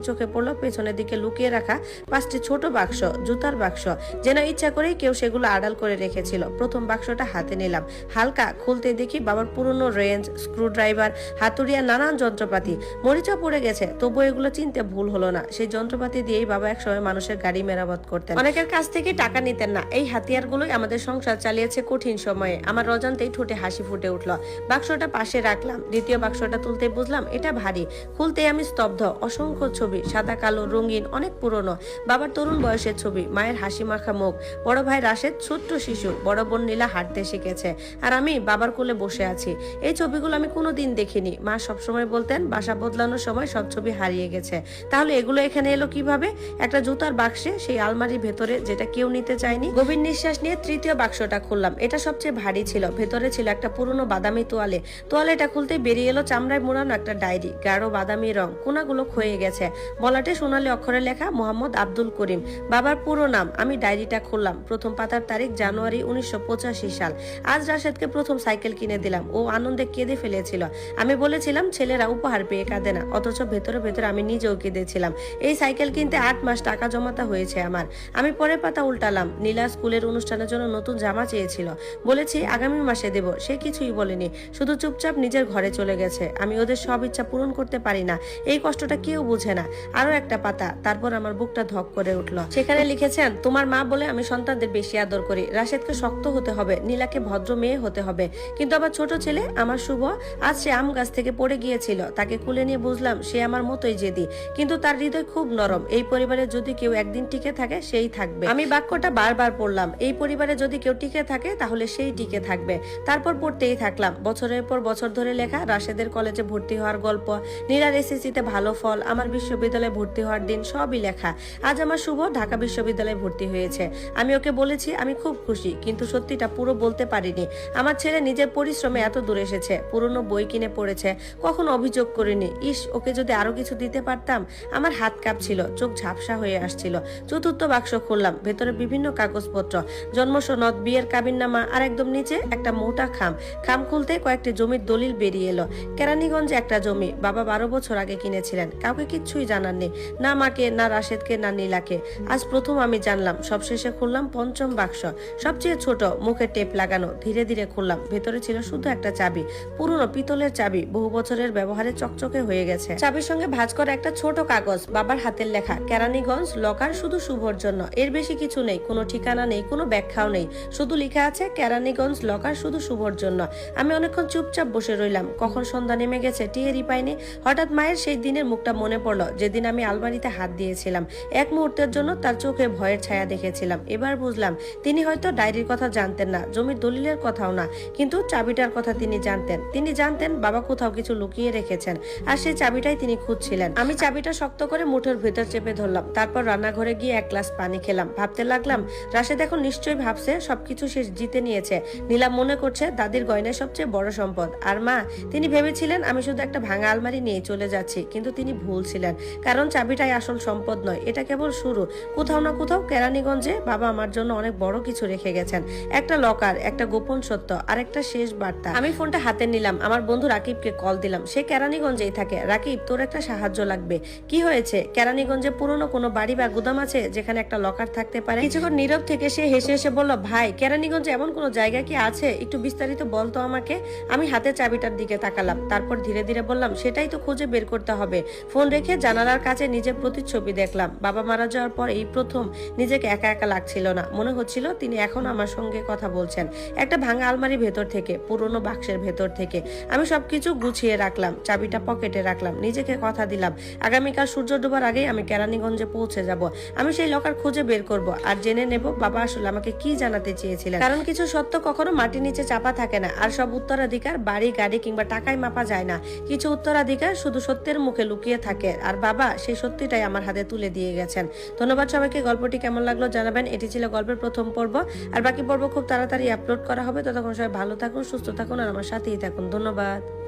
চোখে পড়লো পেছনের দিকে লুকিয়ে রাখা 5টি ছোট বাক্স, জুতার বাক্স, যেন ইচ্ছা করেই কেউ সেগুলো আড়াল করে রেখেছিল। প্রথম বাক্সটা হাতে নিলাম, হালকা, খুলতে দেখি বাবার পুরনো রেঞ্জ, স্ক্রুড্রাইভার, হাতুড়িয়া, নানান যন্ত্রপাতি। মরিচা পড়ে গেছে, তবু এগুলো চিনতে ভুল হলো না। সেই যন্ত্রপাতি দিয়েই বাবা একসময় মানুষের গাড়ি মেরামত করতেন, অনেকের কাছ থেকে টাকা নিতেন না। এই হাতিয়ারগুলোই আমাদের সংসার চালিয়েছে কঠিন সময়ে। আমার অজান্তেই ঠোঁটে হাসি ফুটে উঠলো। বাক্সটা পাশে রাখলাম, দ্বিতীয় বাক্সটা তুলতে বুঝলাম এটা ভারী। খুলতে আমি স্তব্ধ। অসংখ্য ছবি, সাদা কালো, রঙিন, অনেক পুরনো। বাবার তরুণ বয়সের ছবি, মায়ের হাসি মাখা মুখ, বড় ভাই রাশেদ ছোট্ট শিশু, বড় বোন নীলা হাঁটতে শিখেছে, আর আমি বাবার কোলে বসে আছি। এই ছবিগুলো আমি কোনোদিন দেখিনি। মা সবসময় বলতেন বাসা বদলানোর সময় সব ছবি হারিয়ে গেছে। তাহলে এগুলো এখানে এলো কিভাবে? একটা জুতার বাক্সে, সেই আলমারির ভেতরে, যেটা কেউ নিতে চায়নি। গভীর নিঃশ্বাস নিয়ে তৃতীয় বাক্সটা খুললাম। এটা সবচেয়ে ভারী ছিল। ভেতরে ছিল একটা পুরনো বাদামি তোয়ালে। তোয়ালেটা খুলতে বেরিয়ে এলো চামড়ায় মোড়ানো একটা ডায়েরি, গাঢ় বাদামি রং, কোনাগুলো ক্ষয়ে গেছে। বলাটে সোনালী অক্ষরে লেখা মোহাম্মদ আব্দুল করিম, বাবার পুরো নাম। আমি ডায়েরিটা খুললাম। প্রথম পাতার তারিখ জানুয়ারি 1985 সাল। আজ রাশেদকে প্রথম সাইকেল কিনে দিলাম। ও আনন্দে কেঁদে ফেলেছিল। আমি বলেছিলাম ছেলেরা উপহার পেয়ে কাঁদে না, অথচ ভেতরে ভেতরে আমি নিজেও কেঁদেছিলাম। এই সাইকেল কিনতে 8 মাস টাকা জমাতে হয়েছে আমার। আমি পরের পাতা উল্টালাম। নীলা স্কুলের অনুষ্ঠানের জন্য নতুন জামা চেয়েছিল, বলেছি আগামী মাসে দেব। সে কিছুই বলেনি, শুধু চুপচাপ নিজের ঘরে চলে গেছে। আমি ওদের সব ইচ্ছা পূরণ করতে পারি না, এই কষ্টটা কেউ বুঝে না। আরো একটা পাতা, তারপর আমার বুকটা ধক করে উঠলো। সেখানে লিখেছেন, তোমার মা বলে আমি সন্তানদের বেশি আদর করি। রাশেদকে শক্ত হতে হবে, নীলাকে ভদ্র মেয়ে হতে হবে। কিন্তু আবার ছোট ছেলে আমার শুভ, আজ সে আম গাছ থেকে পড়ে গিয়েছিল। তাকে কুলে নিয়ে বুঝলাম সে আমার মতোই জেদি, কিন্তু তার হৃদয় খুব নরম। এই পরিবারে যদি কেউ একদিন টিকে থাকে, সেই থাকবে। আমি বাক্যটা বারবার পড়লাম। এই পরিবারে যদি কেউ টিকে থাকে, তাহলে সেই টিকে থাকবে। তারপর পড়তেই থাকলাম। বছরের পর বছর ধরে লেখা রাশেদের কলেজে ভর্তি হওয়ার গল্প, নীলার এসএসসিতে ভালো ফল, আমার বিশ্ববিদ্যালয়ে ভর্তি হওয়ার দিন, সবই লেখা। আজ আমার শুভ ঢাকা বিশ্ববিদ্যালয়ে ভর্তি হয়েছে। আমি ওকে বলেছি আমি খুব খুশি, কিন্তু সত্যিটা পুরো বলতে পারিনি। আমার ছেলে নিজের পরিশ্রমে এত দূর এসেছে, পুরনো বই কিনে পড়েছে, কখনো অভিযোগ করিনি। ইস, ওকে যদি আরো কিছু দিতে পারতাম। আমার হাত কাঁপছিল, চোখ ঝাপসা হয়ে আসছিল। চতুর্থ বাক্স খুললাম। ভেতরে বিভিন্ন কাগজপত্র, জন্ম সনদ, বিয়ের কাবিননামা, আর একদম নিচে একটা মোটা খাম। খাম খুলতে কয়েকটি জমির দলিল বেরিয়ে এলো। কেরানীগঞ্জে একটা জমি, বাবা 12 বছর আগে কিনেছিলেন। কাউকে কিচ্ছুই জানাননি, না মাকে, না রাশেদকে, না নীলাকে। আজ প্রথম আমি জানলাম। সবশেষে খুললাম পঞ্চম বাক্স, সবচেয়ে ছোট, মুখে টেপ লাগানো। ধীরে ধীরে খুললাম। ভেতরে ছিল শুধু একটা চাবি, পুরনো পিতলের চাবি, বহু বছরের ব্যবহারে চকচকে হয়ে গেছে। চাবির সঙ্গে ভাঁজ করা একটা ছোট কাগজ, বাবার হাতের লেখা, কেরানীগঞ্জ লকার, শুধু শুভর জন্য। এর বেশি কিছু নেই, কোনো ঠিকানা নেই, কোনো ব্যাখ্যাও নেই, শুধু লেখা আছে কেরানীগঞ্জ লকার, শুধু শুভর জন্য। আমি অনেকক্ষণ চুপচাপ বসে রইলাম। কখন সন্ধ্যা নেমে গেছে টেরই পাইনি। হঠাৎ মায়ের সেই দিনের মুখটা মনে পড়লো, যেদিন আমি আলমারিতে হাত দিয়েছিলাম। এক মুহূর্তের জন্য তার চোখে ভয়ের ছায়া দেখেছিলাম। এবার বুঝলাম তিনি হয়তো ডায়েরির কথা জানতেন না, জমির দলিলের কথাও না, কিন্তু চাবিটার কথা তিনি জানতেন। তিনি জানতেন বাবা কোথাও কিছু লুকিয়ে রেখেছেন, আর সেই চাবিটাই তিনি খুঁজছিলেন। আমি চাবিটা শক্ত করে মুঠোর ভেতর চেপে ধরলাম। তারপর রান্নাঘরে গিয়ে এক গ্লাস পানি খেলাম। ভাবতে লাগলাম, রাশেদ এখন নিশ্চয়ই ভাবছে সবকিছু সে জিতে নিয়েছে। নীলা মনে করছে দাদির গয়নায় সবচেয়ে বড় সম্পদ। আর মা, তিনি ভেবেছিলেন আমি শুধু একটা ভাঙা আলমারি নিয়ে চলে যাচ্ছি। কিন্তু তিনি ভুল ছিলেন, কারণ চাবিটাই আসল সম্পদ নয়, এটা কেবল শুরু। কোথাও না কোথাও কেরানীগঞ্জে বাবা আমার জন্য অনেক বড় কিছু রেখে গেছেন। একটা লকার, একটা গোপন সত্য, আর একটা শেষ বার্তা। আমি ফোনটা হাতে নিলাম। আমার বন্ধু রাকিবকে কল দিলাম। সে কেরানীগঞ্জেই থাকে। রাকিব, তোর একটা সাহায্য লাগবে। কি হয়েছে? কেরানীগঞ্জে পুরনো কোনো বাড়ি বা গুদাম আছে যেখানে একটা লকার থাকতে পারে? কিছুক্ষণ নীরব থেকে সে হেসে হেসে বলল, ভাই, কেরানীগঞ্জে এমন কোনো জায়গা কি আছে? একটু বিস্তারিত বলতো আমাকে। আমি হাতে চাবিটার দিকে তাকালাম। তারপর ধীরে ধীরে বললাম, সেটাই তো খুঁজে বের করতে হবে। ফোন রেখে জানালার কাছে নিজের প্রতিচ্ছবি দেখলাম। বাবা মারা যাওয়ার পর এই প্রথম নিজেকে একা একা লাগছিল না। মনে হচ্ছিল তিনি এখন আমার সঙ্গে কথা বলছেন। একটা ভাঙা আলমারির ভেতর থেকে, পুরনো বাক্সের ভেতর থেকে। আমি সবকিছু গুছিয়ে রাখলাম, চাবিটা পকেটে রাখলাম। নিজেকে কথা দিলাম, আগামীকাল সূর্য ডোবার আগেই আমি কেরানীগঞ্জে পৌঁছে যাব। আমি সেই লকার খুঁজে বের করব, আর জেনে নেব বাবা আসলে আমাকে কি জানাতে চেয়েছিলেন। কারণ কিছু সত্য কখনো মাটির নিচে চাপা থাকে না, আর সব উত্তরাধিকার বাড়ি, গাড়ি কিংবা টাকায় মাপা যায় না। কিছু উত্তরাধিকার শুধু সত্যের মুখে লুকিয়ে থাকে, আর বাবা সেই সত্যিটাই আমার হাতে তুলে দিয়ে গেছেন। ধন্যবাদ সবাইকে। গল্পটি কেমন লাগলো জানাবেন। এটি ছিল গল্পের প্রথম পর্ব, আর বাকি পর্ব খুব তাড়াতাড়ি আপলোড করা হবে। ততক্ষণ সবাই ভালো থাকুন, সুস্থ থাকুন, আর আমার সাথেই থাকুন। ধন্যবাদ।